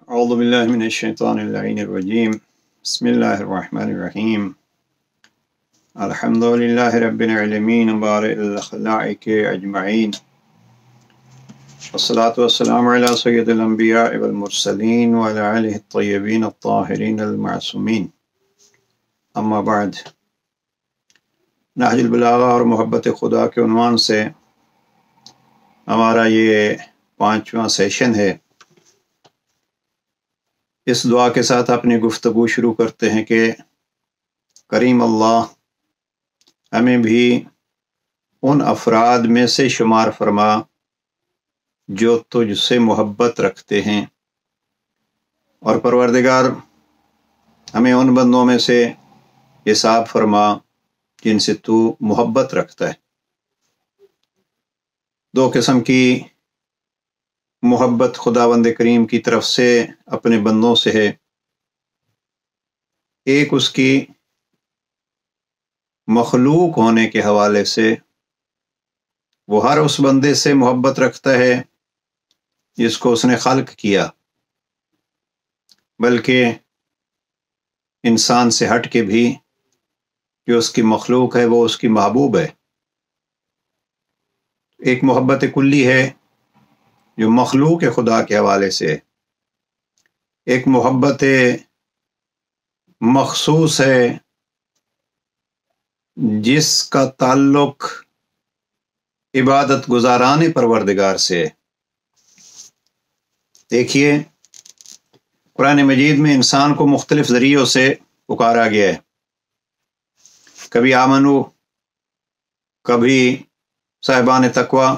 اعوذ باللہ من الشیطان اللعین الرجیم بسم اللہ الرحمن الرحیم الحمد للہ رب العالمین بارئ الخلائق اجمعین والصلاة والسلام علی سید الانبیاء والمرسلین وعلی آلہ الطیبین الطاہرین المعصومین اما بعد نہج البلاغہ اور محبت خدا کے عنوان سے ہمارا یہ 5واں سیشن ہے۔ اس دعا کے ساتھ اپنی گفتگو شروع کرتے ہیں کہ کریم اللہ ہمیں بھی ان افراد میں سے شمار فرما جو تجھ سے محبت رکھتے ہیں، اور پروردگار ہمیں ان بندوں میں سے حساب فرما جن سے تو محبت رکھتا ہے۔ دو قسم کی محبت خداوند کریم کی طرف سے اپنے بندوں سے ہے۔ ایک اس کی مخلوق ہونے کے حوالے سے، وہ ہر اس بندے سے محبت رکھتا ہے جس کو اس نے خلق کیا، بلکہ انسان سے ہٹ کے بھی جو اس کی مخلوق ہے وہ اس کی محبوب ہے۔ ایک محبت کلی ہے جو مخلوق خدا کے حوالے سے، ایک محبت مخصوص ہے جس کا تعلق عبادت گزاران پروردگار سے۔ دیکھیے قرآن مجید میں انسان کو مختلف ذریعوں سے پکارا گیا ہے، کبھی آمنو، کبھی صاحبان تقوی،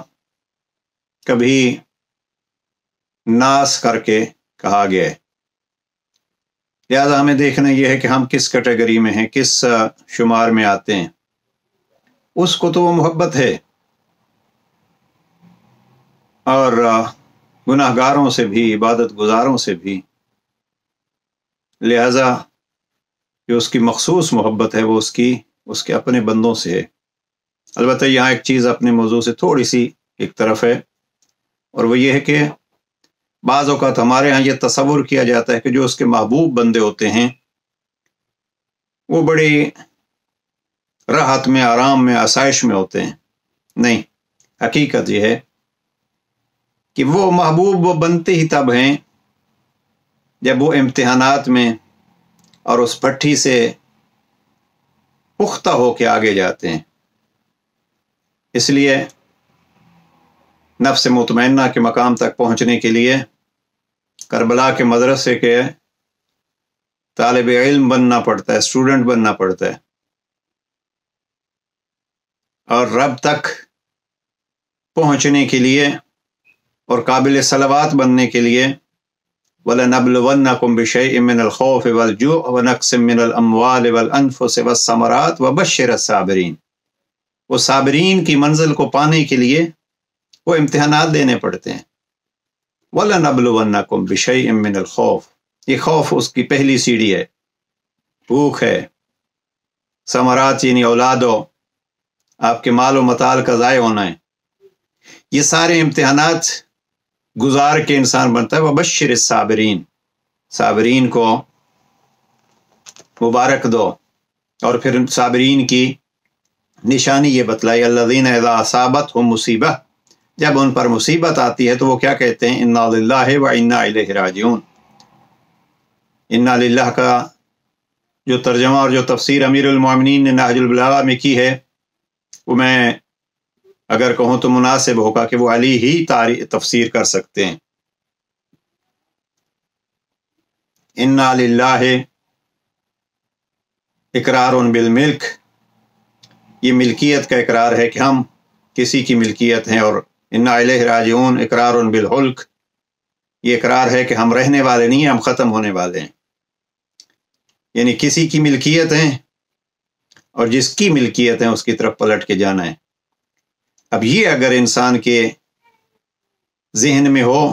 کبھی ناس کر کے کہا گیا ہے۔ لہذا ہمیں دیکھنا یہ ہے کہ ہم کس کیٹیگری میں ہیں، کس شمار میں آتے ہیں۔ اس کو تو وہ محبت ہے، اور گناہ گاروں سے بھی، عبادت گزاروں سے بھی، لہذا جو اس کی مخصوص محبت ہے وہ اس کے اپنے بندوں سے ہے۔ البتہ یہاں ایک چیز اپنے موضوع سے تھوڑی سی ایک طرف ہے، اور وہ یہ ہے کہ بعض اوقات ہمارے ہاں یہ تصور کیا جاتا ہے کہ جو اس کے محبوب بندے ہوتے ہیں وہ بڑی راحت میں، آرام میں، آسائش میں ہوتے ہیں۔ نہیں، حقیقت یہ ہے کہ وہ محبوب بنتے ہی تب ہیں جب وہ امتحانات میں اور اس پٹھی سے پختہ ہو کے آگے جاتے ہیں۔ اس لیے نفس مطمئنہ کے مقام تک پہنچنے کے لیے کربلا کے مدرسے کے طالب علم بننا پڑتا ہے، اسٹوڈنٹ بننا پڑتا ہے، اور رب تک پہنچنے کے لیے اور قابل صلوات بننے کے لیے وَلَنَبْلُوَنَّكُمْ بِشَيْءٍ مِّنَ الْخَوْفِ وَالْجُوعِ وَنَقْصٍ مِّنَ الْأَمْوَالِ وَالْأَنفُسِ وَالثَّمَرَاتِ وَبَشِّرِ الصَّابِرِينَ۔ وہ صابرین کی منزل کو پانے کے لیے وہ امتحانات دینے پڑتے ہیں۔ وَلَنَبْلُوَنَّكُمْ بِشَيْءٍ مِّنَ الْخَوْفِ، یہ خوف اس کی پہلی سیڑھی ہے، بھوک ہے، ثمرات یعنی اولاد ہو، آپ کے مال و متال کا ضائع ہونا ہے، یہ سارے امتحانات گزار کے انسان بنتا ہے۔ وَبَشِّرِ الصَّابِرِينَ، صابرین کو مبارک دو، اور پھر صابرین کی نشانی یہ بتلائی الذین اذا اصابتہم مصیبہ، جب ان پر مصیبت آتی ہے تو وہ کیا کہتے ہیں؟ انا للہ و انا الیہ راجعون۔ انا للہ کا جو ترجمہ اور جو تفسیر امیر المومنین نے نہج البلاغہ میں کی ہے، وہ میں اگر کہوں تو مناسب ہوگا کہ وہ علی ہی تفسیر کر سکتے ہیں۔ انا للہ اقرار بالملک، یہ ملکیت کا اقرار ہے کہ ہم کسی کی ملکیت ہیں، اور انا الیہ راجعون اقرار بالحلق، یہ اقرار ہے کہ ہم رہنے والے نہیں ہیں، ہم ختم ہونے والے ہیں۔ یعنی کسی کی ملکیت ہیں، اور جس کی ملکیت ہے اس کی طرف پلٹ کے جانا ہے۔ اب یہ اگر انسان کے ذہن میں ہو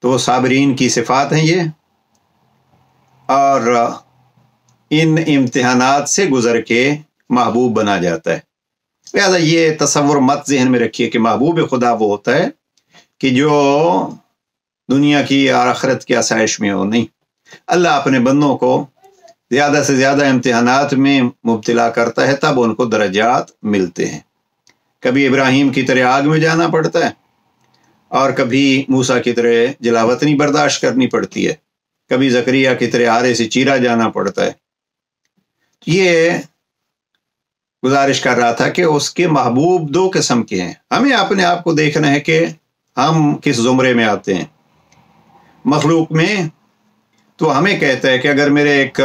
تو وہ صابرین کی صفات ہیں یہ، اور ان امتحانات سے گزر کے محبوب بنا جاتا ہے۔ لہذا یہ تصور مت ذہن میں رکھیے کہ محبوب خدا وہ ہوتا ہے کہ جو دنیا کی یا آخرت کی آسائش میں ہو، نہیں، اللہ اپنے بندوں کو زیادہ سے زیادہ امتحانات میں مبتلا کرتا ہے، تب ان کو درجات ملتے ہیں۔ کبھی ابراہیم کی طرح آگ میں جانا پڑتا ہے، اور کبھی موسیٰ کی طرح جلاوطنی برداشت کرنی پڑتی ہے، کبھی زکریا کی طرح آرے سے چیرا جانا پڑتا ہے۔ یہ گزارش کر رہا تھا کہ اس کے محبوب دو قسم کے ہیں۔ ہمیں اپنے آپ کو دیکھنا ہے کہ ہم کس زمرے میں آتے ہیں مخلوق میں۔ تو ہمیں کہتا ہے کہ اگر میرے ایک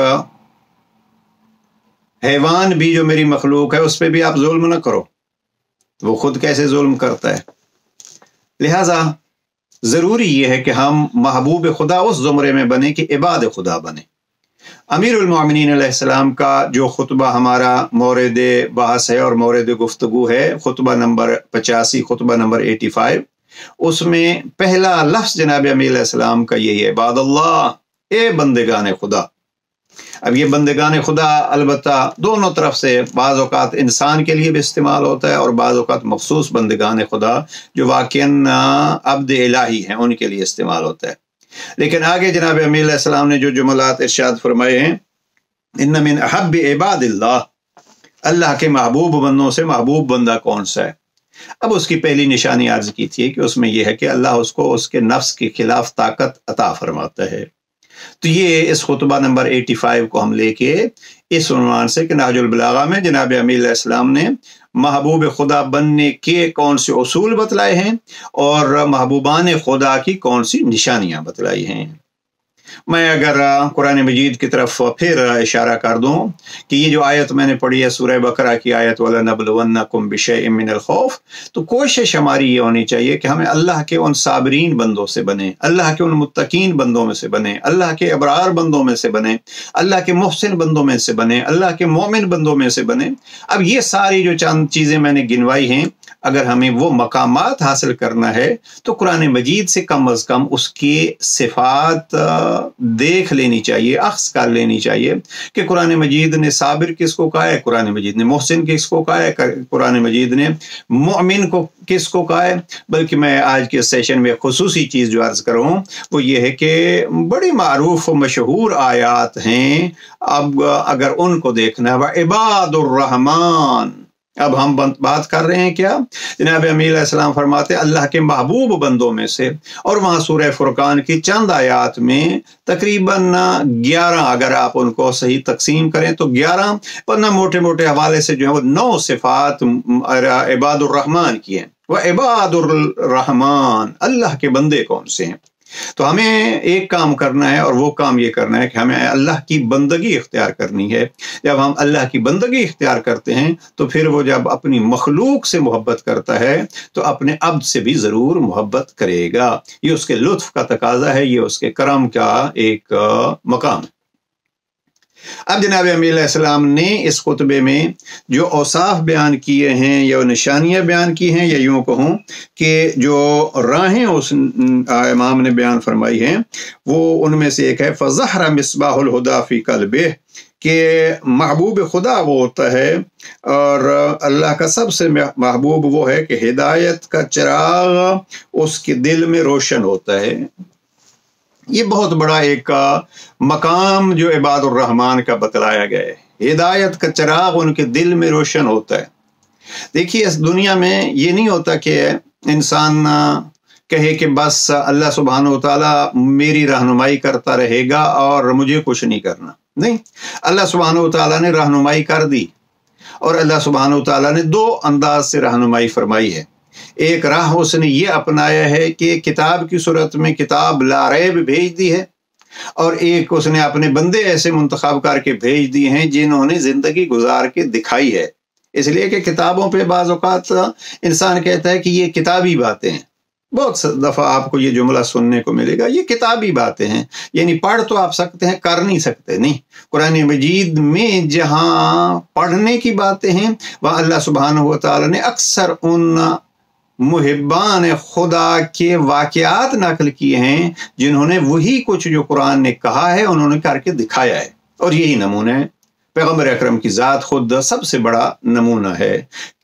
حیوان بھی جو میری مخلوق ہے اس پہ بھی آپ ظلم نہ کرو، وہ خود کیسے ظلم کرتا ہے؟ لہذا ضروری یہ ہے کہ ہم محبوب خدا اس زمرے میں بنے کہ عباد خدا بنے۔ امیر المومنین علیہ السلام کا جو خطبہ ہمارا مورد بحث ہے اور مورد گفتگو ہے، خطبہ نمبر 85، خطبہ نمبر 85، اس میں پہلا لفظ جناب امیر علیہ السلام کا یہی ہے، عباد اللہ، اے بندگان خدا۔ اب یہ بندگان خدا البتہ دونوں طرف سے بعض اوقات انسان کے لیے بھی استعمال ہوتا ہے، اور بعض اوقات مخصوص بندگان خدا جو واقعاً عبد الہی ہیں ان کے لیے استعمال ہوتا ہے۔ لیکن آگے جناب امیر علیہ السلام نے جو جملات ارشاد فرمائے ہیں، ان من احب عباد اللہ، اللہ کے محبوب بندوں سے محبوب بندہ کون سا ہے؟ اب اس کی پہلی نشانی عرض کی تھی کہ اس میں یہ ہے کہ اللہ اس کو اس کے نفس کے خلاف طاقت عطا فرماتا ہے۔ تو یہ اس خطبہ نمبر 85 کو ہم لے کے اس عنوان سے کہ نہج البلاغہ میں جناب امیر علیہ السلام نے محبوب خدا بننے کے کون سے اصول بتلائے ہیں اور محبوبان خدا کی کون سی نشانیاں بتلائی ہیں۔ میں اگر قرآن مجید کی طرف پھر اشارہ کر دوں کہ یہ جو آیت میں نے پڑھی ہے سورہ بقرہ کی آیت وَلَنَبْلُوَنَّكُمْ بِشَيْءٍ مِّنَ الْخَوْفِ، تو کوشش ہماری یہ ہونی چاہیے کہ ہمیں اللہ کے ان صابرین بندوں سے بنیں، اللہ کے ان متقین بندوں میں سے بنیں، اللہ کے ابرار بندوں میں سے بنیں، اللہ کے محسن بندوں میں سے بنیں، اللہ کے مومن بندوں میں سے بنیں۔ اب یہ ساری جو چند چیزیں میں نے گنوائی ہیں، اگر ہمیں وہ مقامات حاصل کرنا ہے تو قرآن مجید سے کم از کم اس کی صفات دیکھ لینی چاہیے، اخذ کر لینی چاہیے کہ قرآن مجید نے صابر کس کو کہا ہے، قرآن مجید نے محسن کس کو کہا ہے، قرآن مجید نے مومن کو کس کو کہا ہے۔ بلکہ میں آج کے سیشن میں خصوصی چیز جو عرض کروں وہ یہ ہے کہ بڑی معروف و مشہور آیات ہیں، اب اگر ان کو دیکھنا ہے، عباد الرحمن، اب ہم بات کر رہے ہیں کیا؟ جناب امیر علیہ السلام فرماتے ہیں اللہ کے محبوب بندوں میں سے، اور وہاں سورہ فرقان کی چند آیات میں تقریباً 11، اگر آپ ان کو صحیح تقسیم کریں تو 11، ورنہ موٹے موٹے حوالے سے جو ہے وہ 9 صفات عباد الرحمن کی ہیں۔ وہ عباد الرحمن، اللہ کے بندے کون سے ہیں؟ تو ہمیں ایک کام کرنا ہے، اور وہ کام یہ کرنا ہے کہ ہمیں اللہ کی بندگی اختیار کرنی ہے۔ جب ہم اللہ کی بندگی اختیار کرتے ہیں تو پھر وہ جب اپنی مخلوق سے محبت کرتا ہے تو اپنے عبد سے بھی ضرور محبت کرے گا۔ یہ اس کے لطف کا تقاضا ہے، یہ اس کے کرم کا ایک مقام ہے۔ اب جناب امیر علیہ السلام نے اس خطبے میں جو اوصاف بیان کیے ہیں یا نشانیاں بیان کی ہیں، یا یوں کہوں کہ جو راہیں اس امام نے بیان فرمائی ہیں، وہ ان میں سے ایک ہے فَظَهْرَ مِصْبَاحُ الْهُدَىٰ فِي قَلْبِهِ، کہ محبوب خدا وہ ہوتا ہے، اور اللہ کا سب سے محبوب وہ ہے کہ ہدایت کا چراغ اس کے دل میں روشن ہوتا ہے۔ یہ بہت بڑا ایک مقام جو عباد الرحمن کا بتلایا گیا ہے، ہدایت کا چراغ ان کے دل میں روشن ہوتا ہے۔ دیکھیے اس دنیا میں یہ نہیں ہوتا کہ انسان کہے کہ بس اللہ سبحانہ و تعالیٰ میری رہنمائی کرتا رہے گا اور مجھے کچھ نہیں کرنا، نہیں، اللہ سبحانہ و تعالیٰ نے رہنمائی کر دی، اور اللہ سبحانہ و تعالیٰ نے 2 انداز سے رہنمائی فرمائی ہے۔ ایک راہ اس نے یہ اپنایا ہے کہ کتاب کی صورت میں کتاب لا ریب بھیج دی ہے، اور ایک اس نے اپنے بندے ایسے منتخب کر کے بھیج دیے ہیں جنہوں نے زندگی گزار کے دکھائی ہے۔ اس لیے کہ کتابوں پہ بعض اوقات انسان کہتا ہے کہ یہ کتابی باتیں ہیں، بہت دفعہ آپ کو یہ جملہ سننے کو ملے گا، یہ کتابی باتیں ہیں، یعنی پڑھ تو آپ سکتے ہیں، کر نہیں سکتے۔ نہیں، قرآن مجید میں جہاں پڑھنے کی باتیں ہیں وہاں اللہ سبحانہ و تعالیٰ نے اکثر ان محبان خدا کے واقعات نقل کیے ہیں جنہوں نے وہی کچھ جو قرآن نے کہا ہے انہوں نے کر کے دکھایا ہے، اور یہی نمونہ ہے۔ پیغمبر اکرم کی ذات خود سب سے بڑا نمونہ ہے۔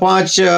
5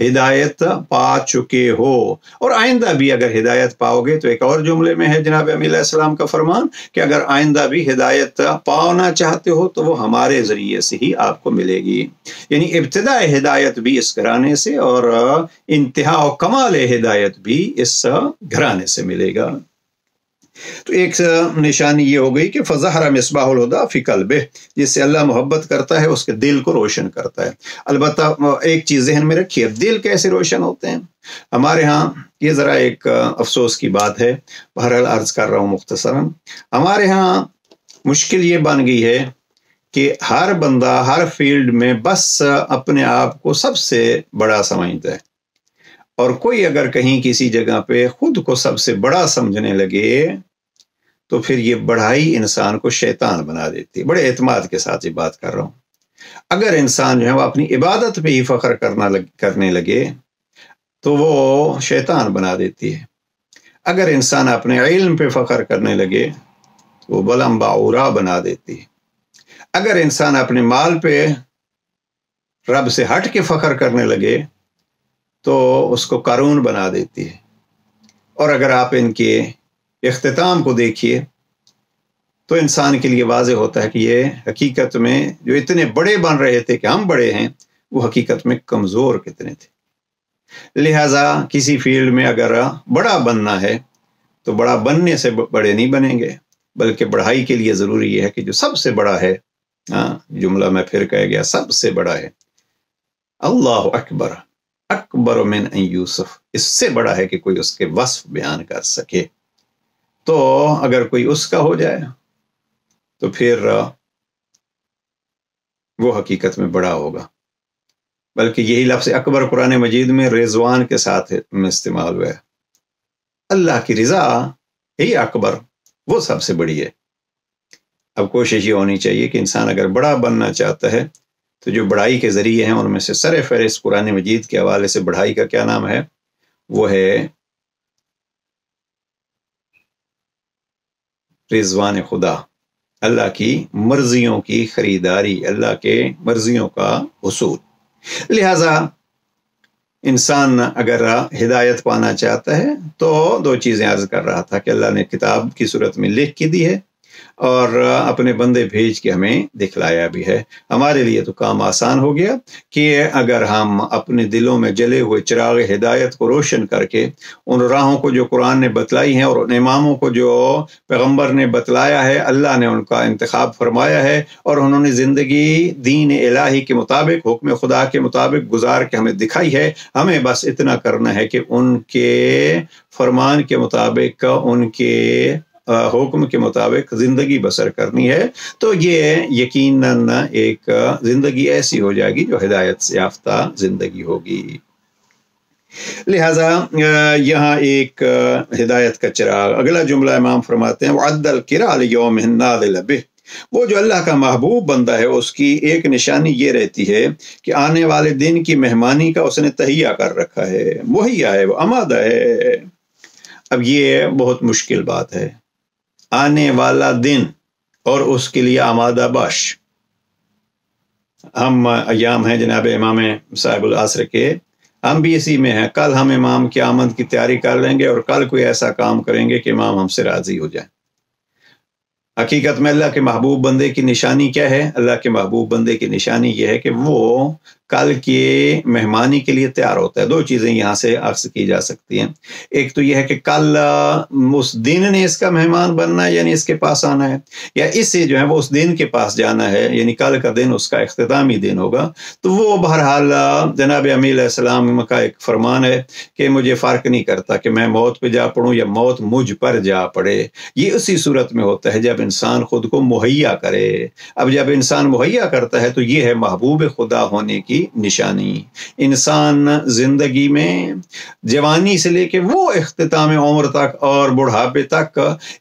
ہدایت پا چکے ہو، اور آئندہ بھی اگر ہدایت پاؤ گے تو ایک اور جملے میں ہے جناب امین علیہ السلام کا فرمان کہ اگر آئندہ بھی ہدایت پانا چاہتے ہو تو وہ ہمارے ذریعے سے ہی آپ کو ملے گی۔ یعنی ابتداء ہدایت بھی اس گھرانے سے اور انتہا و کمال ہدایت بھی اس گھرانے سے ملے گا۔ تو ایک نشانی یہ ہو گئی کہ فظہر مصباح الہدی فی قلبہ، جس سے اللہ محبت کرتا ہے اس کے دل کو روشن کرتا ہے۔ البتہ ایک چیز ذہن میں رکھیے، دل کیسے روشن ہوتے ہیں؟ ہمارے ہاں یہ ذرا ایک افسوس کی بات ہے، بہرحال عرض کر رہا ہوں مختصراً، ہمارے ہاں مشکل یہ بن گئی ہے کہ ہر بندہ ہر فیلڈ میں بس اپنے آپ کو سب سے بڑا سمجھتا ہے، اور کوئی اگر کہیں کسی جگہ پہ خود کو سب سے بڑا سمجھنے لگے تو پھر یہ بڑائی انسان کو شیطان بنا دیتی ہے۔ بڑے اعتماد کے ساتھ یہ بات کر رہا ہوں۔ اگر انسان جو ہے وہ اپنی عبادت پہ ہی فخر کرنے لگے تو وہ شیطان بنا دیتی ہے۔ اگر انسان اپنے علم پہ فخر کرنے لگے تو وہ بلم باورا بنا دیتی ہے۔ اگر انسان اپنے مال پہ رب سے ہٹ کے فخر کرنے لگے تو اس کو قارون بنا دیتی ہے۔ اور اگر آپ ان کے اختتام کو دیکھیے تو انسان کے لیے واضح ہوتا ہے کہ یہ حقیقت میں جو اتنے بڑے بن رہے تھے کہ ہم بڑے ہیں، وہ حقیقت میں کمزور کتنے تھے۔ لہٰذا کسی فیلڈ میں اگر بڑا بننا ہے تو بڑا بننے سے بڑے نہیں بنیں گے، بلکہ بڑھائی کے لیے ضروری یہ ہے کہ جو سب سے بڑا ہے، جملہ میں پھر کہہ گیا، سب سے بڑا ہے اللہ اکبر، اکبر من ان یوسف، اس سے بڑا ہے کہ کوئی اس کے وصف بیان کر سکے۔ تو اگر کوئی اس کا ہو جائے تو پھر وہ حقیقت میں بڑا ہوگا۔ بلکہ یہی لفظ اکبر قرآن مجید میں رضوان کے ساتھ میں استعمال ہوا ہے۔ اللہ کی رضا ہی اکبر، وہ سب سے بڑی ہے۔ اب کوشش یہ ہونی چاہیے کہ انسان اگر بڑا بننا چاہتا ہے تو جو بڑائی کے ذریعے ہیں ان میں سے سر فہرست قرآن مجید کے حوالے سے بڑائی کا کیا نام ہے؟ وہ ہے رضوان خدا، اللہ کی مرضیوں کی خریداری، اللہ کے مرضیوں کا حصول۔ لہذا انسان اگر ہدایت پانا چاہتا ہے تو دو چیزیں عرض کر رہا تھا کہ اللہ نے کتاب کی صورت میں لکھ کے دی ہے اور اپنے بندے بھیج کے ہمیں دکھلایا بھی ہے۔ ہمارے لیے تو کام آسان ہو گیا کہ اگر ہم اپنے دلوں میں جلے ہوئے چراغ ہدایت کو روشن کر کے ان راہوں کو جو قرآن نے بتلائی ہیں اور ان اماموں کو جو پیغمبر نے بتلایا ہے، اللہ نے ان کا انتخاب فرمایا ہے اور انہوں نے زندگی دین الہی کے مطابق، حکم خدا کے مطابق گزار کے ہمیں دکھائی ہے، ہمیں بس اتنا کرنا ہے کہ ان کے فرمان کے مطابق، ان کے حکم کے مطابق زندگی بسر کرنی ہے، تو یہ یقیناً ایک زندگی ایسی ہو جائے گی جو ہدایت سے یافتہ زندگی ہوگی۔ لہذا یہاں ایک ہدایت کا چراغ، اگلا جملہ امام فرماتے ہیں وَعَدَّ الْكِرَى لِيَوْمِهِ النَّاظِلَ بِهِ، وہ جو اللہ کا محبوب بندہ ہے اس کی ایک نشانی یہ رہتی ہے کہ آنے والے دن کی مہمانی کا اس نے تہیہ کر رکھا ہے، مہیا ہے، وہ آمادہ ہے۔ اب یہ بہت مشکل بات ہے، آنے والا دن اور اس کے لیے آمادہ باش۔ ہم ایام ہیں جناب امام صاحب العصر کے، ہم بھی اسی میں ہیں۔ کل ہم امام کی آمد کی تیاری کر لیں گے اور کل کوئی ایسا کام کریں گے کہ امام ہم سے راضی ہو جائے۔ حقیقت میں اللہ کے محبوب بندے کی نشانی کیا ہے؟ اللہ کے محبوب بندے کی نشانی یہ ہے کہ وہ کل کی مہمانی کے لیے تیار ہوتا ہے۔ دو چیزیں یہاں سے عکس کی جا سکتی ہیں، ایک تو یہ ہے کہ کل اس دن نے اس کا مہمان بننا ہے، یعنی اس کے پاس آنا ہے، یا اس سے جو ہے وہ اس دن کے پاس جانا ہے، یعنی کل کا دن اس کا اختتامی دن ہوگا۔ تو وہ بہرحال جناب امین علیہ السلام کا ایک فرمان ہے کہ مجھے فرق نہیں کرتا کہ میں موت پہ جا پڑوں یا موت مجھ پر جا پڑے۔ یہ اسی صورت میں ہوتا ہے جب انسان خود کو مہیا کرے۔ اب جب انسان مہیا کرتا ہے تو یہ ہے محبوب خدا ہونے کی نشانی۔ انسان زندگی میں جوانی سے لے کے وہ اختتام عمر تک اور بڑھاپے تک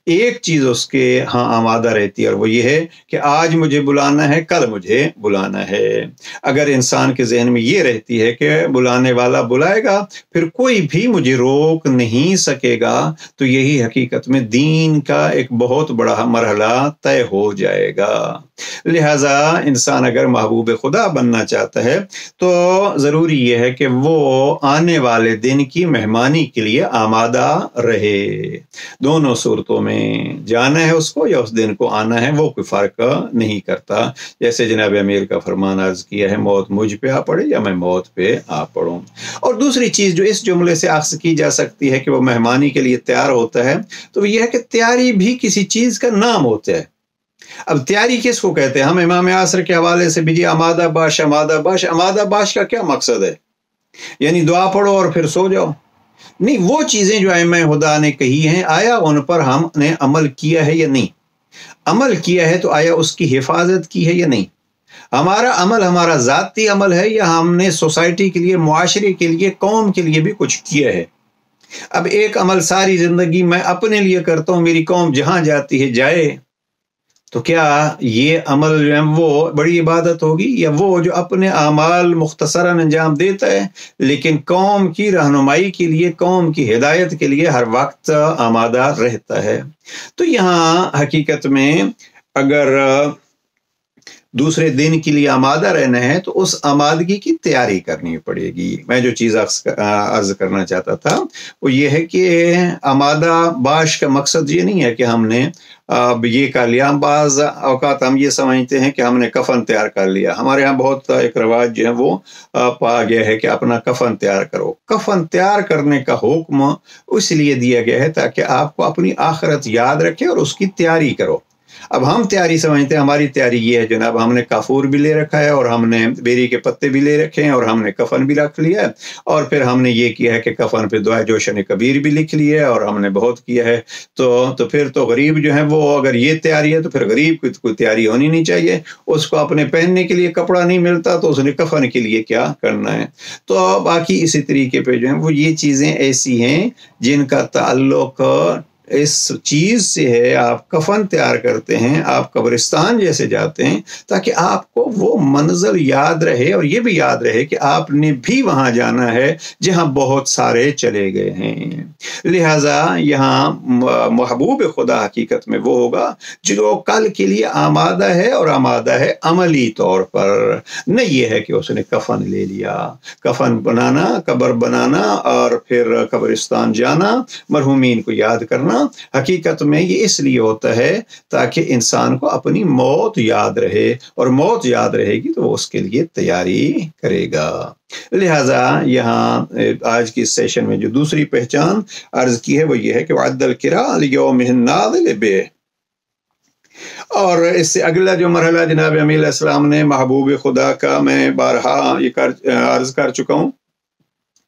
ایک چیز اس کے ہاں آمادہ رہتی ہے، اور وہ یہ ہے کہ آج مجھے بلانا ہے، کل مجھے بلانا ہے۔ اگر انسان کے ذہن میں یہ رہتی ہے کہ بلانے والا بلائے گا، پھر کوئی بھی مجھے روک نہیں سکے گا، تو یہی حقیقت میں دین کا ایک بہت بڑا مرحلہ طے ہو جائے گا۔ لہٰذا انسان اگر محبوب خدا بننا چاہتا ہے تو ضروری یہ ہے کہ وہ آنے والے دن کی مہمانی کے لیے آمادہ رہے. دونوں صورتوں میں جانا ہے اس کو یا اس دن کو آنا ہے، وہ کوئی فرق نہیں کرتا. جیسے جناب امیر کا فرمان عرض کیا ہے، موت مجھ پہ آ پڑے یا میں موت پہ آ پڑوں. اور دوسری چیز جو اس جملے سے اخذ کی جا سکتی ہے کہ وہ مہمانی کے لیے تیار ہوتا ہے، تو یہ ہے کہ تیاری بھی کسی چیز کا نام ہوتا ہے. اب تیاری کس کو کہتے ہیں؟ ہم امام عصر کے حوالے سے بھی آمادہ باش آمادہ باش. آمادہ باش کا کیا مقصد ہے؟ یعنی دعا پڑھو اور پھر سو جاؤ؟ نہیں، وہ چیزیں جو ائمہ خدا نے کہی ہیں آیا ان پر ہم نے عمل کیا ہے یا نہیں؟ عمل کیا ہے تو آیا اس کی حفاظت کی ہے یا نہیں؟ ہمارا عمل ہمارا ذاتی عمل ہے یا ہم نے سوسائٹی کے لیے، معاشرے کے لیے، قوم کے لیے بھی کچھ کیا ہے؟ اب ایک عمل ساری زندگی میں اپنے لیے کرتا ہوں، میری قوم جہاں جاتی ہے جائے، تو کیا یہ عمل جو ہے وہ بڑی عبادت ہوگی؟ یا وہ جو اپنے اعمال مختصراً انجام دیتا ہے لیکن قوم کی رہنمائی کے لیے، قوم کی ہدایت کے لیے ہر وقت آمادہ رہتا ہے؟ تو یہاں حقیقت میں اگر دوسرے دن کے لیے آمادہ رہنا ہے تو اس آمادگی کی تیاری کرنی پڑے گی. میں جو چیز عرض کرنا چاہتا تھا وہ یہ ہے کہ آمادہ باش کا مقصد یہ نہیں ہے کہ ہم نے اب یہ کر لیا. بعض اوقات ہم یہ سمجھتے ہیں کہ ہم نے کفن تیار کر لیا. ہمارے ہاں بہت ایک رواج جو ہے وہ پا گیا ہے کہ اپنا کفن تیار کرو. کفن تیار کرنے کا حکم اس لیے دیا گیا ہے تاکہ آپ کو اپنی آخرت یاد رکھے اور اس کی تیاری کرو. اب ہم تیاری سمجھتے ہیں، ہماری تیاری یہ ہے جناب ہم نے کافور بھی لے رکھا ہے اور ہم نے بیری کے پتے بھی لے رکھے ہیں اور ہم نے کفن بھی رکھ لیا ہے اور پھر ہم نے یہ کیا ہے کہ کفن پہ دعائے جوشن کبیر بھی لکھ لی ہے اور ہم نے بہت کیا ہے. تو پھر تو غریب جو ہے وہ اگر یہ تیاری ہے تو پھر غریب کی کوئی تیاری ہونی نہیں چاہیے. اس کو اپنے پہننے کے لیے کپڑا نہیں ملتا تو اس نے کفن کے لیے کیا کرنا ہے. تو باقی اسی طریقے پہ جو ہے وہ یہ چیزیں ایسی ہیں جن کا تعلق اس چیز سے ہے. آپ کفن تیار کرتے ہیں، آپ قبرستان جیسے جاتے ہیں تاکہ آپ کو وہ منظر یاد رہے اور یہ بھی یاد رہے کہ آپ نے بھی وہاں جانا ہے جہاں بہت سارے چلے گئے ہیں. لہٰذا یہاں محبوب خدا حقیقت میں وہ ہوگا جو کل کے لیے آمادہ ہے اور آمادہ ہے عملی طور پر. نہ یہ ہے کہ اس نے کفن لے لیا، کفن بنانا، قبر بنانا اور پھر قبرستان جانا، مرحومین کو یاد کرنا. حقیقت میں یہ اس لیے ہوتا ہے تاکہ انسان کو اپنی موت یاد رہے اور موت یاد رہے گی تو وہ اس کے لیے تیاری کرے گا. لہٰذا یہاں آج کی سیشن میں جو دوسری پہچان عرض کی ہے وہ یہ ہے کہ وعد القراء لیوم الناظل بہ. اور اس سے اگلا جو مرحلہ جناب امیر علیہ السلام نے محبوب خدا کا میں بارہا یہ عرض کر چکا ہوں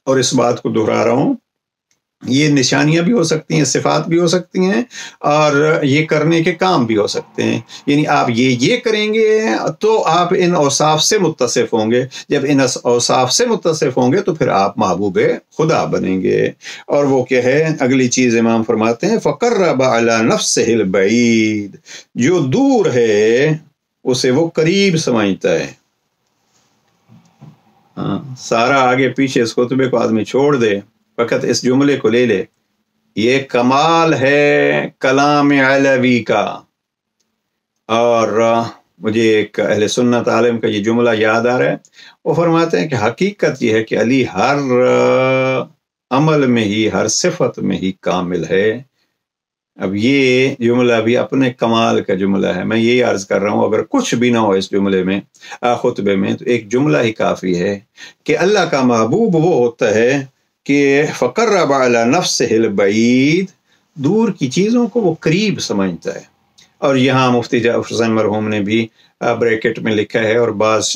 اور اس بات کو دہرا رہا ہوں. یہ نشانیاں بھی ہو سکتی ہیں، صفات بھی ہو سکتی ہیں اور یہ کرنے کے کام بھی ہو سکتے ہیں. یعنی آپ یہ کریں گے تو آپ ان اوصاف سے متصف ہوں گے. جب ان اوصاف سے متصف ہوں گے تو پھر آپ محبوب خدا بنیں گے. اور وہ کیا ہے؟ اگلی چیز امام فرماتے ہیں فقرب علی نفسہ البعید. جو دور ہے اسے وہ قریب سمجھتا ہے. سارا آگے پیچھے اس خطبے کو آدمی چھوڑ دے، فقط اس جملے کو لے لے. یہ کمال ہے کلام علوی کا. اور مجھے ایک اہل سنت عالم کا یہ جملہ یاد آ رہا ہے. وہ فرماتے ہیں کہ حقیقت یہ ہے کہ علی ہر عمل میں ہی، ہر صفت میں ہی کامل ہے. اب یہ جملہ بھی اپنے کمال کا جملہ ہے. میں یہی عرض کر رہا ہوں اگر کچھ بھی نہ ہو اس جملے میں، خطبے میں، تو ایک جملہ ہی کافی ہے کہ اللہ کا محبوب وہ ہوتا ہے کہ فقرب علی نفسہ البعید، دور کی چیزوں کو وہ قریب سمجھتا ہے. اور یہاں مفتی جعفر حسین مرحوم نے بھی بریکٹ میں لکھا ہے اور بعض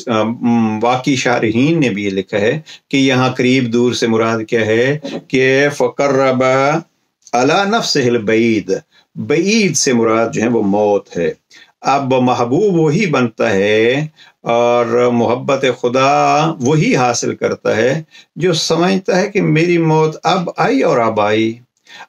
واقعی شارحین نے بھی یہ لکھا ہے کہ یہاں قریب دور سے مراد کیا ہے کہ فقرب علی نفسہ البعید، بعید سے مراد جو ہے وہ موت ہے. اب محبوب وہی بنتا ہے اور محبت خدا وہی حاصل کرتا ہے جو سمجھتا ہے کہ میری موت اب آئی اور اب آئی.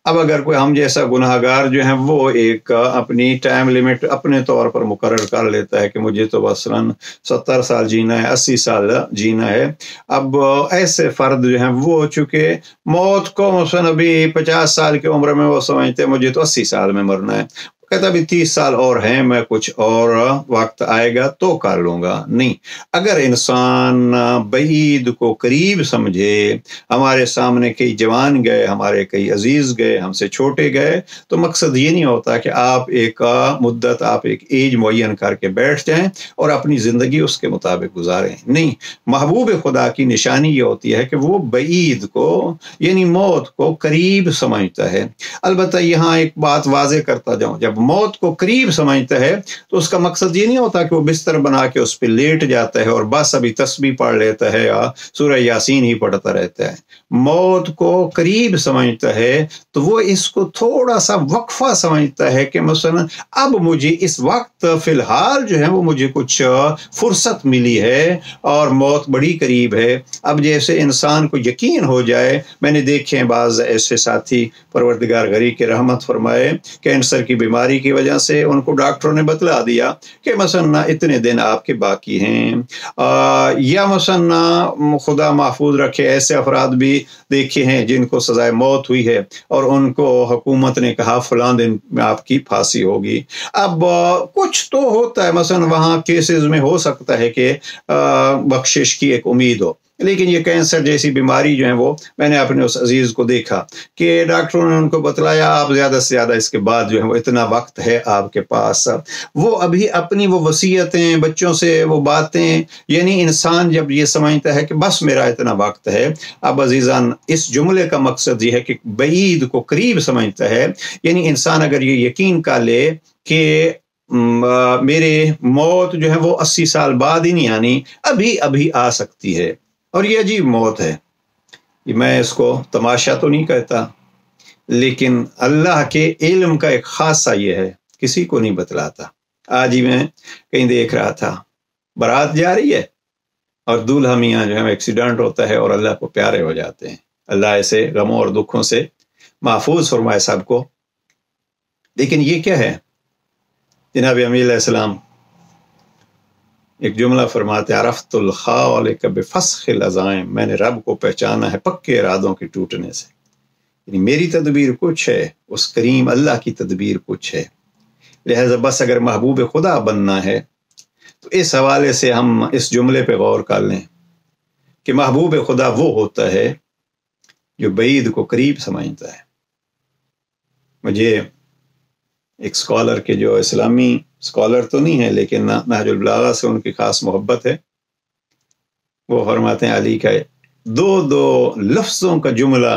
اب اگر کوئی ہم جیسا گناہ گار جو ہے وہ ایک اپنی ٹائم لیمٹ اپنے طور پر مقرر کر لیتا ہے کہ مجھے تو مثلاً 70 سال جینا ہے، 80 سال جینا ہے. اب ایسے فرد جو ہیں وہ چونکہ موت کو مثلاً ابھی 50 سال کی عمر میں وہ سمجھتے ہیں مجھے تو 80 سال میں مرنا ہے. کہتا ابھی 30 سال اور ہیں، میں کچھ اور وقت آئے گا تو کر لوں گا. نہیں، اگر انسان بعید کو قریب سمجھے، ہمارے سامنے کئی جوان گئے، ہمارے کئی عزیز گئے، ہم سے چھوٹے گئے، تو مقصد یہ نہیں ہوتا کہ آپ ایک مدت، آپ ایک ایج معین کر کے بیٹھ جائیں اور اپنی زندگی اس کے مطابق گزاریں. نہیں، محبوب خدا کی نشانی یہ ہوتی ہے کہ وہ بعید کو یعنی موت کو قریب سمجھتا ہے. البتہ یہاں ایک بات واضح کرتا جاؤں، جب موت کو قریب سمجھتا ہے تو اس کا مقصد یہ نہیں ہوتا کہ وہ بستر بنا کے اس پہ لیٹ جاتا ہے اور بس ابھی تسبیح پڑھ لیتا ہے یا سورہ یاسین ہی پڑھتا رہتا ہے. موت کو قریب سمجھتا ہے تو وہ اس کو تھوڑا سا وقفہ سمجھتا ہے کہ مثلا اب مجھے اس وقت فی الحال جو ہے وہ مجھے کچھ فرصت ملی ہے اور موت بڑی قریب ہے. اب جیسے انسان کو یقین ہو جائے، میں نے دیکھے ہیں بعض ایسے ساتھی، پروردگار غری کے رحمت فرمائے، کینسر کی بیماری کی وجہ سے ان کو ڈاکٹروں نے بتلا دیا کہ مثلا اتنے دن آپ کے باقی ہیں، یا مثلا خدا محفوظ رکھے ایسے افراد بھی دیکھے ہیں جن کو سزائے موت ہوئی ہے اور ان کو حکومت نے کہا فلاں دن میں آپ کی پھانسی ہوگی. اب کچھ تو ہوتا ہے، مثلا وہاں کیسز میں ہو سکتا ہے کہ بخشش کی ایک امید ہو، لیکن یہ کینسر جیسی بیماری جو ہے وہ میں نے اپنے اس عزیز کو دیکھا کہ ڈاکٹروں نے ان کو بتلایا آپ زیادہ سے زیادہ اس کے بعد جو ہے وہ اتنا وقت ہے آپ کے پاس. وہ ابھی اپنی وہ وصیتیں، بچوں سے وہ باتیں، یعنی انسان جب یہ سمجھتا ہے کہ بس میرا اتنا وقت ہے. اب عزیزان، اس جملے کا مقصد یہ ہے کہ بعید کو قریب سمجھتا ہے، یعنی انسان اگر یہ یقین کر لے کہ میرے موت جو ہے وہ 80 سال بعد ہی نہیں آنی، ابھی ابھی آ سکتی ہے. اور یہ عجیب موت ہے، میں اس کو تماشا تو نہیں کہتا، لیکن اللہ کے علم کا ایک خاصہ یہ ہے، کسی کو نہیں بتلاتا. آج ہی میں کہیں دیکھ رہا تھا، بارات جا رہی ہے اور دولہا میاں جو ہے ایکسیڈنٹ ہوتا ہے اور اللہ کو پیارے ہو جاتے ہیں. اللہ ایسے غموں اور دکھوں سے محفوظ فرمائے سب کو. لیکن یہ کیا ہے؟ جناب امیر علیہ السلام ایک جملہ فرماتے ہیں، عرفت الخالق بفسخ العزائم، میں نے رب کو پہچانا ہے پکے ارادوں کے ٹوٹنے سے. یعنی میری تدبیر کچھ ہے، اس کریم اللہ کی تدبیر کچھ ہے. لہذا بس اگر محبوب خدا بننا ہے تو اس حوالے سے ہم اس جملے پہ غور کر لیں کہ محبوب خدا وہ ہوتا ہے جو بعید کو قریب سمجھتا ہے. مجھے ایک سکالر کے جو اسلامی سکالر تو نہیں ہے لیکن نہج البلاغہ سے ان کی خاص محبت ہے، وہ فرماتے ہیں علی کا دو لفظوں کا جملہ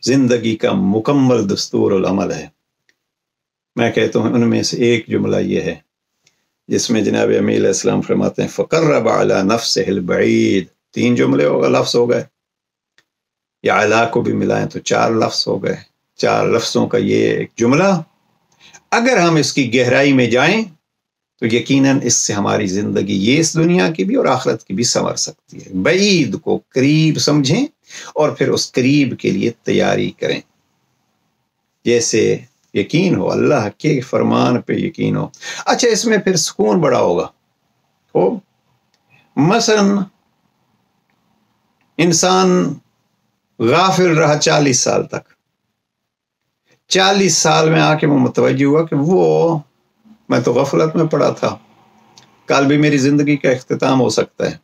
زندگی کا مکمل دستور العمل ہے. میں کہتا ہوں ان میں سے ایک جملہ یہ ہے جس میں جناب امیر علیہ السلام فرماتے ہیں فقرب علی نفسہ البعید. 3 جملے ہوگا، لفظ ہو گئے، یا علا کو بھی ملائیں تو 4 لفظ ہو گئے. 4 لفظوں کا یہ ایک جملہ اگر ہم اس کی گہرائی میں جائیں تو یقیناً اس سے ہماری زندگی یہ اس دنیا کی بھی اور آخرت کی بھی سنور سکتی ہے. بعید کو قریب سمجھیں اور پھر اس قریب کے لیے تیاری کریں. جیسے یقین ہو اللہ کے فرمان پہ یقین ہو. اچھا، اس میں پھر سکون بڑا ہوگا. مثلا انسان غافل رہا 40 سال تک، 40 سال میں آ کے وہ متوجہ ہوا کہ وہ میں تو غفلت میں پڑا تھا، کل بھی میری زندگی کا اختتام ہو سکتا ہے.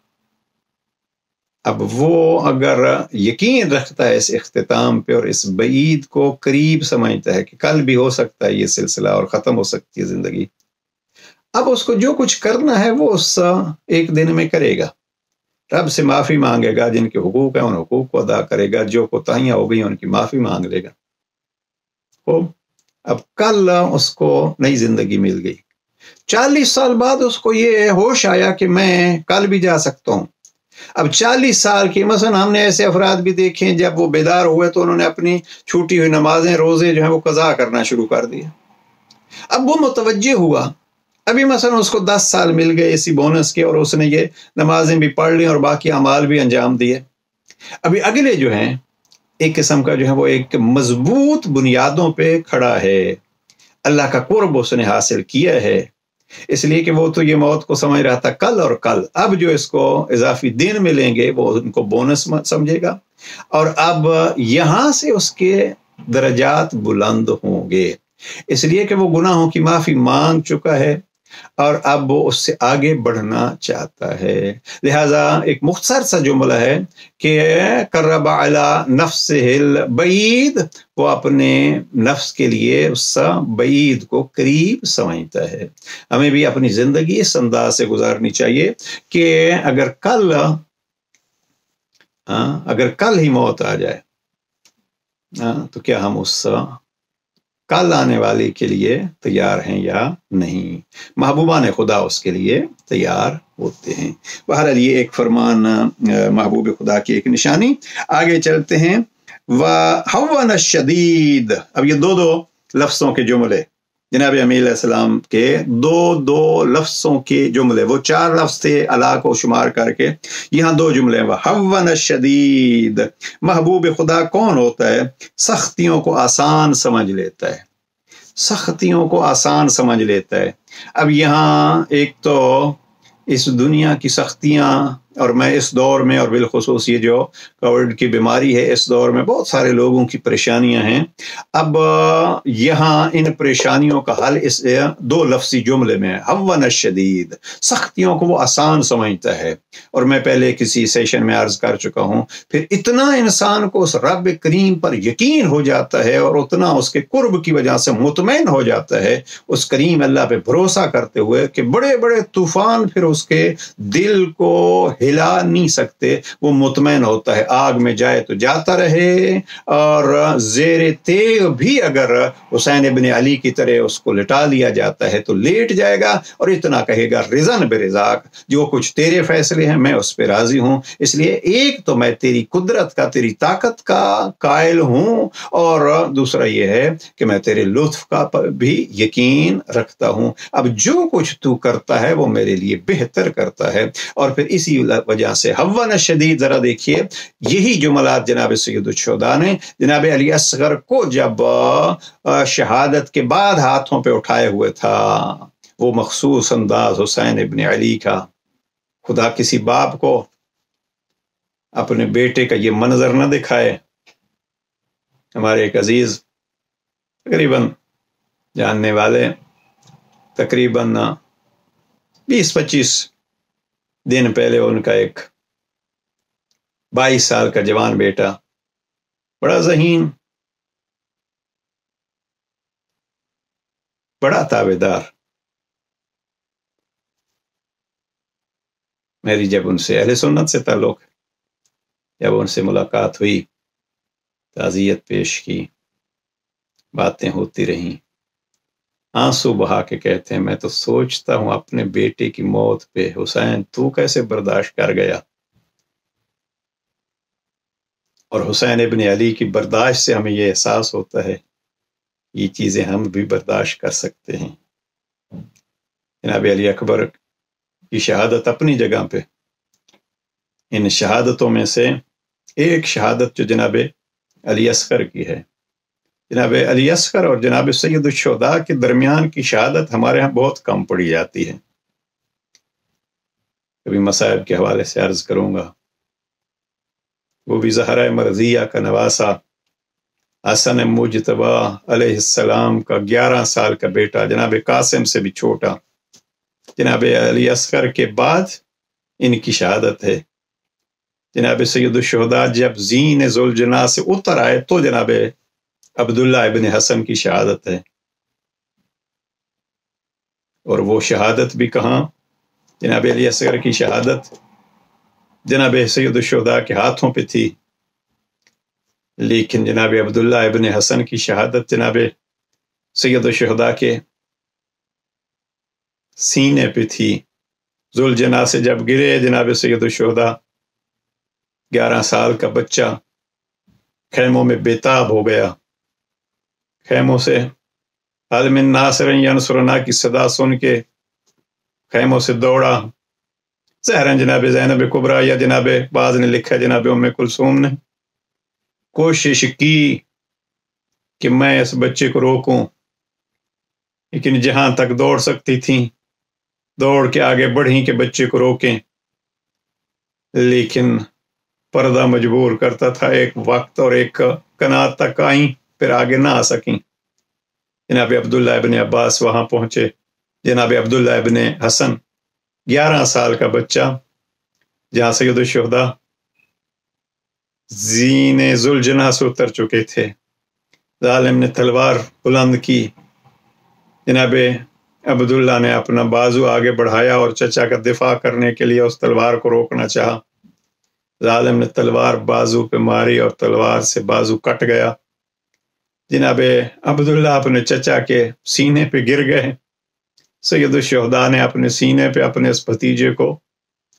اب وہ اگر یقین رکھتا ہے اس اختتام پہ اور اس بعید کو قریب سمجھتا ہے کہ کل بھی ہو سکتا ہے یہ سلسلہ اور ختم ہو سکتی ہے زندگی، اب اس کو جو کچھ کرنا ہے وہ اس ایک دن میں کرے گا. رب سے معافی مانگے گا، جن کے حقوق ہیں ان حقوق کو ادا کرے گا، جو کوتاہیاں ہو گئی ان کی معافی مانگ لے گا. اب کل اس کو نئی زندگی مل گئی. 40 سال بعد اس کو یہ ہوش آیا کہ میں کل بھی جا سکتا ہوں. اب 40 سال کی مثلا ہم نے ایسے افراد بھی دیکھے جب وہ بیدار ہوئے تو انہوں نے اپنی چھوٹی ہوئی نمازیں، روزے جو ہیں وہ قضا کرنا شروع کر دیا. اب وہ متوجہ ہوا، ابھی مثلا اس کو 10 سال مل گئے اسی بونس کے اور اس نے یہ نمازیں بھی پڑھ لی اور باقی اعمال بھی انجام دیے. ابھی اگلے جو ہیں ایک قسم کا جو ہے وہ ایک مضبوط بنیادوں پہ کھڑا ہے، اللہ کا قرب اس نے حاصل کیا ہے، اس لیے کہ وہ تو یہ موت کو سمجھ رہا تھا کل اور کل. اب جو اس کو اضافی دن ملیں گے وہ ان کو بونس سمجھے گا اور اب یہاں سے اس کے درجات بلند ہوں گے. اس لیے کہ وہ گناہوں کی معافی مانگ چکا ہے اور اب وہ اس سے آگے بڑھنا چاہتا ہے۔ لہذا ایک مختصر سا جملہ ہے کہ قرب علی نفسہ البعید، وہ اپنے نفس کے لیے اس بعید کو قریب سمجھتا ہے۔ ہمیں بھی اپنی زندگی اس انداز سے گزارنی چاہیے کہ اگر کل ہی موت آ جائے تو کیا ہم اس کل آنے والے کے لیے تیار ہیں یا نہیں؟ محبوبان خدا اس کے لیے تیار ہوتے ہیں۔ بہرحال یہ ایک فرمان محبوب خدا کی ایک نشانی۔ آگے چلتے ہیں۔ وَحَوَّنَ الشَّدِيدُ، اب یہ دو لفظوں کے جملے، جناب امیر علیہ السلام کے دو لفظوں کے جملے، وہ 4 لفظ تھے اللہ کو شمار کر کے، یہاں 2 جملے۔ وَحَوَّنَ الشَّدِيدُ، محبوب خدا کون ہوتا ہے؟ سختیوں کو آسان سمجھ لیتا ہے، سختیوں کو آسان سمجھ لیتا ہے۔ اب یہاں ایک تو اس دنیا کی سختیاں، اور میں اس دور میں، اور بالخصوص یہ جو کووڈ کی بیماری ہے، اس دور میں بہت سارے لوگوں کی پریشانیاں ہیں۔ اب یہاں ان پریشانیوں کا حل اس 2 لفظی جملے میں ہے، حون الشدید، سختیوں کو وہ آسان سمجھتا ہے۔ اور میں پہلے کسی سیشن میں عرض کر چکا ہوں، پھر اتنا انسان کو اس رب کریم پر یقین ہو جاتا ہے اور اتنا اس کے قرب کی وجہ سے مطمئن ہو جاتا ہے اس کریم اللہ پہ بھروسہ کرتے ہوئے، کہ بڑے بڑے طوفان پھر اس کے دل کو ہلا نہیں سکتے۔ وہ مطمئن ہوتا ہے آگ میں جائے تو جاتا رہے، اور زیر تیغ بھی اگر حسین ابن علی کی طرح اس کو لٹا لیا جاتا ہے تو لیٹ جائے گا، اور اتنا کہے گا رضن برضاک، جو کچھ تیرے فیصلے ہیں میں اس پہ راضی ہوں۔ اس لیے ایک تو میں تیری قدرت کا، تیری طاقت کا قائل ہوں، اور دوسرا یہ ہے کہ میں تیرے لطف کا بھی یقین رکھتا ہوں۔ اب جو کچھ تو کرتا ہے وہ میرے لیے بہتر کرتا ہے۔ اور پھر اسی وجہ سے حون شدید، ذرا دیکھیے یہی جملات جناب سید الشہداء نے جناب علی اصغر کو جب شہادت کے بعد ہاتھوں پہ اٹھائے ہوئے تھا، وہ مخصوص انداز حسین ابن علی کا۔ خدا کسی باپ کو اپنے بیٹے کا یہ منظر نہ دکھائے۔ ہمارے ایک عزیز تقریباً جاننے والے، تقریباً 20-25 دن پہلے ان کا ایک 22 سال کا جوان بیٹا، بڑا ذہین، بڑا تابعدار، میری جب ان سے اہل سنت سے تعلق، جب ان سے ملاقات ہوئی، تعزیت پیش کی، باتیں ہوتی رہیں، آنسو بہا کے کہتے ہیں میں تو سوچتا ہوں اپنے بیٹے کی موت پہ، حسین تو کیسے برداشت کر گیا؟ اور حسین ابن علی کی برداشت سے ہمیں یہ احساس ہوتا ہے یہ چیزیں ہم بھی برداشت کر سکتے ہیں۔ جناب علی اکبر کی شہادت اپنی جگہ پہ، ان شہادتوں میں سے ایک شہادت جو جناب علی اصغر کی ہے، جناب علی اصغر اور جناب سید الشہداء کے درمیان کی شہادت ہمارے ہاں بہت کم پڑی جاتی ہے۔ کبھی مصائب کے حوالے سے عرض کروں گا، وہ بھی زہرہ مرضیہ کا نواسا، حسن مجتبی علیہ السلام کا 11 سال کا بیٹا، جناب قاسم سے بھی چھوٹا، جناب علی اصغر کے بعد ان کی شہادت ہے۔ جناب سید الشہداء جب زین ذوالجناح سے اتر آئے تو جناب عبداللہ ابن حسن کی شہادت ہے۔ اور وہ شہادت بھی کہاں؟ جناب علی اصغر کی شہادت جناب سید الشہداء کے ہاتھوں پہ تھی، لیکن جناب عبداللہ ابن حسن کی شہادت جناب سید الشہداء کے سینے پہ تھی۔ ذوالجناح سے جب گرے جناب سید الشہداء، 11 سال کا بچہ خیموں میں بے تاب ہو گیا، خیموں سے حل من ناصر ینصرنا کی صدا سن کے خیموں سے دوڑا۔ ظاہراً جناب زینب کبریٰ یا جناب بعض نے لکھا جناب ام کلثوم نے کوشش کی کہ میں اس بچے کو روکوں، لیکن جہاں تک دوڑ سکتی تھیں دوڑ کے آگے بڑھیں کہ بچے کو روکیں، لیکن پردہ مجبور کرتا تھا، ایک وقت اور ایک قناعت تک آئیں پھر آگے نہ آ سکیں۔ جناب عبداللہ ابن عباس وہاں پہنچے. جناب عبداللہ ابن حسن 11 سال کا بچہ، جہاں سید الشہداء زین ذوالجناح سے اتر چکے تھے، ظالم نے تلوار بلند کی. جناب عبداللہ نے اپنا بازو آگے بڑھایا اور چچا کا دفاع کرنے کے لیے اس تلوار کو روکنا چاہا. ظالم نے تلوار بازو پہ ماری اور تلوار سے بازو کٹ گیا. جناب عبداللہ اپنے چچا کے سینے پہ گر گئے. سید الشہداء نے اپنے سینے پہ اپنے اس بھتیجے کو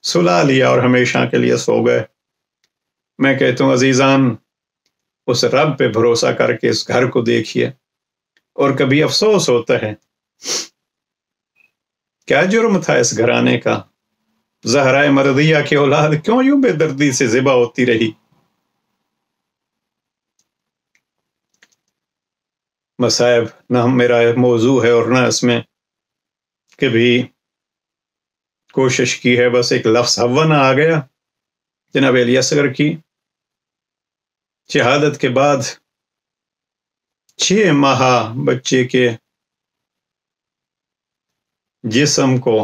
سلا لیا اور ہمیشہ کے لیے سو گئے. میں کہتا ہوں عزیزان، اس رب پہ بھروسہ کر کے اس گھر کو دیکھیے، اور کبھی افسوس ہوتا ہے کیا جرم تھا اس گھرانے کا؟ زہرائے مرضیہ کی اولاد کیوں یوں بے دردی سے ذبح ہوتی رہی؟ مصائب نہ میرا موضوع ہے اور نہ اس میں کبھی کوشش کی ہے، بس ایک لفظ ہوا نہ آ گیا. جناب علی اصغر کی شہادت کے بعد 6 ماہ بچے کے جسم کو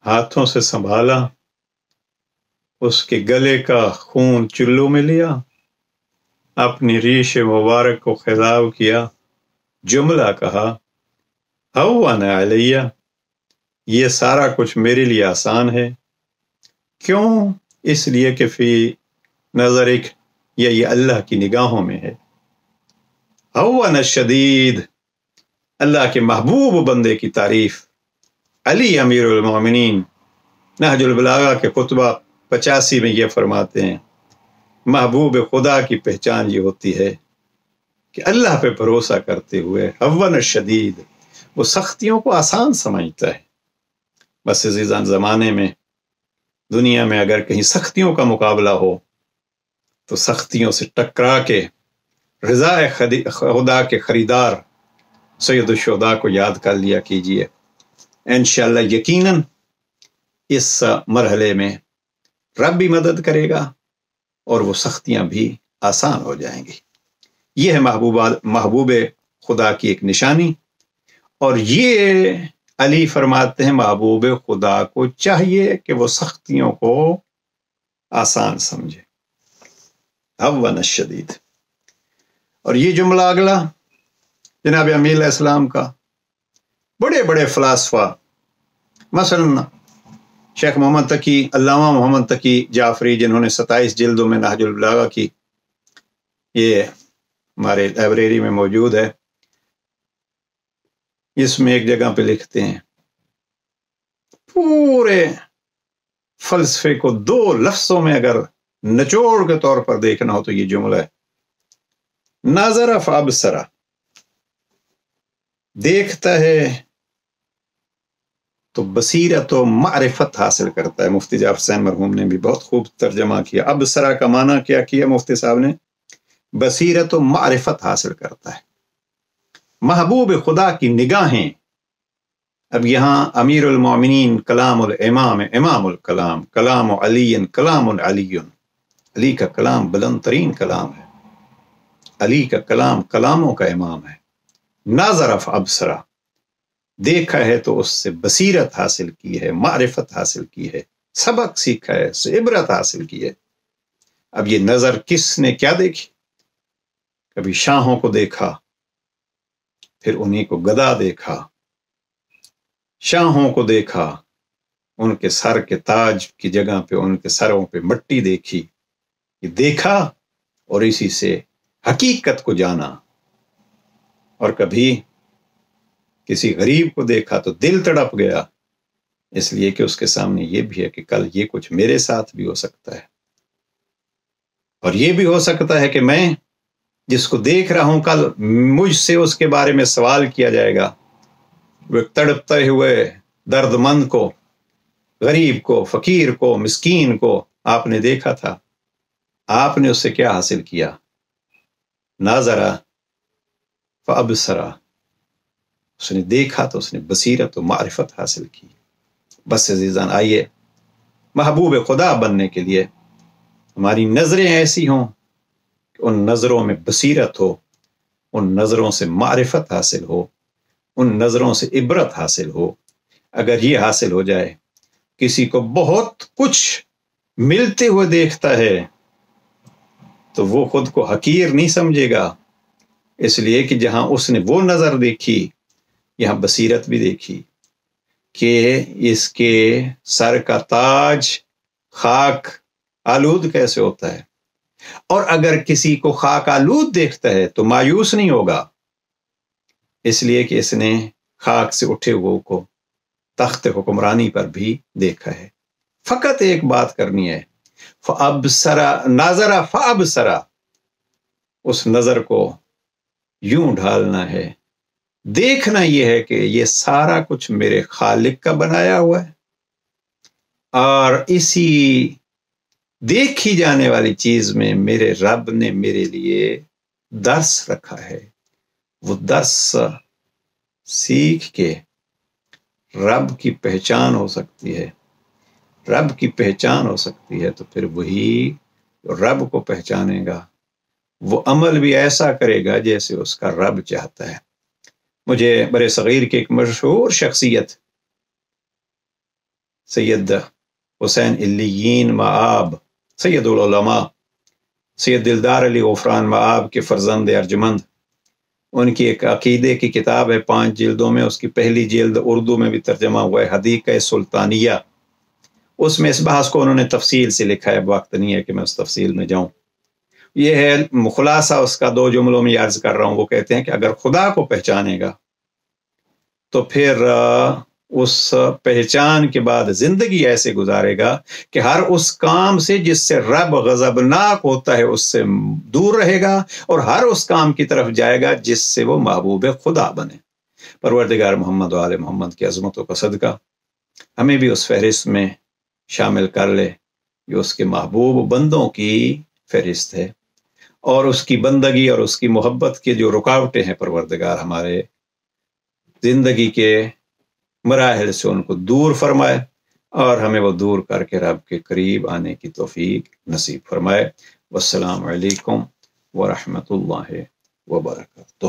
ہاتھوں سے سنبھالا، اس کے گلے کا خون چلو میں لیا، اپنی ریش مبارک کو خضاب کیا، جملہ کہا ہون علیہ، یہ سارا کچھ میرے لیے آسان ہے. کیوں؟ اس لیے کہ فی نظرک، یہ اللہ کی نگاہوں میں ہے. ہون الشدید، اللہ کے محبوب بندے کی تعریف. علی امیر المومنین نہج البلاغہ کے خطبہ 85 میں یہ فرماتے ہیں، محبوب خدا کی پہچان یہ ہوتی ہے کہ اللہ پہ بھروسہ کرتے ہوئے ہون الشدید، وہ سختیوں کو آسان سمجھتا ہے. بس عزیزان، زمانے میں دنیا میں اگر کہیں سختیوں کا مقابلہ ہو تو سختیوں سے ٹکرا کے رضا خدا کے خریدار سید الشہداء کو یاد کر لیا کیجئے. انشاءاللہ یقیناً اس مرحلے میں رب بھی مدد کرے گا اور وہ سختیاں بھی آسان ہو جائیں گی. یہ ہے محبوب خدا کی ایک نشانی. اور یہ علی فرماتے ہیں محبوب خدا کو چاہیے کہ وہ سختیوں کو آسان سمجھے. ہون الشدید. اور یہ جملہ اگلا جناب امیر علیہ السلام کا، بڑے بڑے فلاسفہ مثلا شیخ محمد تقی، علامہ محمد تقی جعفری، جنہوں نے 27 جلدوں میں نہج البلاغہ کی، یہ ہمارے لائبریری میں موجود ہے. اس میں ایک جگہ پہ لکھتے ہیں پورے فلسفے کو 2 لفظوں میں اگر نچوڑ کے طور پر دیکھنا ہو تو یہ جملہ ہے، نظر فابصر، دیکھتا ہے تو بصیرت و معرفت حاصل کرتا ہے. مفتی جعفر حسین مرحوم نے بھی بہت خوب ترجمہ کیا. ابصرہ کا معنی کیا کیا مفتی صاحب نے؟ بصیرت و معرفت حاصل کرتا ہے. محبوب خدا کی نگاہیں. اب یہاں امیر المومنین کلام الامام، امام الکلام، کلام علی کلام علی، علی کا کلام بلند ترین کلام ہے، علی کا کلام کلاموں کا امام ہے. ناظر فابصر، دیکھا ہے تو اس سے بصیرت حاصل کی ہے، معرفت حاصل کی ہے، سبق سیکھا ہے، اس سے عبرت حاصل کی ہے. اب یہ نظر کس نے کیا دیکھی؟ کبھی شاہوں کو دیکھا، پھر انہی کو گدا دیکھا. شاہوں کو دیکھا، ان کے سر کے تاج کی جگہ پہ ان کے سروں پہ مٹی دیکھی. یہ دیکھا اور اسی سے حقیقت کو جانا. اور کبھی کسی غریب کو دیکھا تو دل تڑپ گیا، اس لیے کہ اس کے سامنے یہ بھی ہے کہ کل یہ کچھ میرے ساتھ بھی ہو سکتا ہے، اور یہ بھی ہو سکتا ہے کہ میں جس کو دیکھ رہا ہوں کل مجھ سے اس کے بارے میں سوال کیا جائے گا. وہ تڑپتے ہوئے درد مند کو، غریب کو، فقیر کو، مسکین کو آپ نے دیکھا تھا، آپ نے اس سے کیا حاصل کیا؟ ناظرہ فابصرہ، اس نے دیکھا تو اس نے بصیرت و معرفت حاصل کی. بس عزیزان، آئیے محبوب خدا بننے کے لیے ہماری نظریں ایسی ہوں کہ ان نظروں میں بصیرت ہو، ان نظروں سے معرفت حاصل ہو، ان نظروں سے عبرت حاصل ہو۔ اگر یہ حاصل ہو جائے، کسی کو بہت کچھ ملتے ہوئے دیکھتا ہے تو وہ خود کو حقیر نہیں سمجھے گا، اس لیے کہ جہاں اس نے وہ نظر دیکھی، یہاں بصیرت بھی دیکھی کہ اس کے سر کا تاج خاک آلود کیسے ہوتا ہے۔ اور اگر کسی کو خاک آلود دیکھتا ہے تو مایوس نہیں ہوگا، اس لیے کہ اس نے خاک سے اٹھے ہوئے کو تخت حکمرانی پر بھی دیکھا ہے۔ فقط ایک بات کرنی ہے، فَأَبْصَرَ نَظَرَ فَأَبْصَرَ، اس نظر کو یوں ڈھالنا ہے، دیکھنا یہ ہے کہ یہ سارا کچھ میرے خالق کا بنایا ہوا ہے، اور اسی دیکھی جانے والی چیز میں میرے رب نے میرے لیے درس رکھا ہے۔ وہ درس سیکھ کے رب کی پہچان ہو سکتی ہے، رب کی پہچان ہو سکتی ہے، تو پھر وہی رب کو پہچانے گا، وہ عمل بھی ایسا کرے گا جیسے اس کا رب چاہتا ہے۔ مجھے برے صغیر کے ایک مشہور شخصیت سید حسین علیین مآب، سید العلماء، سید دلدار علی غفران مآب کے فرزند ارجمند، ان کی ایک عقیدے کی کتاب ہے 5 جلدوں میں، اس کی پہلی جلد اردو میں بھی ترجمہ ہوا ہے، حدیقہ سلطانیہ۔ اس میں اس بحث کو انہوں نے تفصیل سے لکھا ہے، وقت نہیں ہے کہ میں اس تفصیل میں جاؤں۔ یہ ہے خلاصہ اس کا، 2 جملوں میں عرض کر رہا ہوں۔ وہ کہتے ہیں کہ اگر خدا کو پہچانے گا تو پھر اس پہچان کے بعد زندگی ایسے گزارے گا کہ ہر اس کام سے جس سے رب غضبناک ہوتا ہے اس سے دور رہے گا، اور ہر اس کام کی طرف جائے گا جس سے وہ محبوب خدا بنے۔ پروردگار محمد و آل محمد کی عظمتوں کا صدقہ ہمیں بھی اس فہرست میں شامل کر لے، یہ اس کے محبوب بندوں کی فہرست ہے، اور اس کی بندگی اور اس کی محبت کے جو رکاوٹیں ہیں پروردگار ہمارے زندگی کے مراحل سے ان کو دور فرمائے، اور ہمیں وہ دور کر کے رب کے قریب آنے کی توفیق نصیب فرمائے۔ والسلام علیکم ورحمۃ اللہ وبرکاتہ۔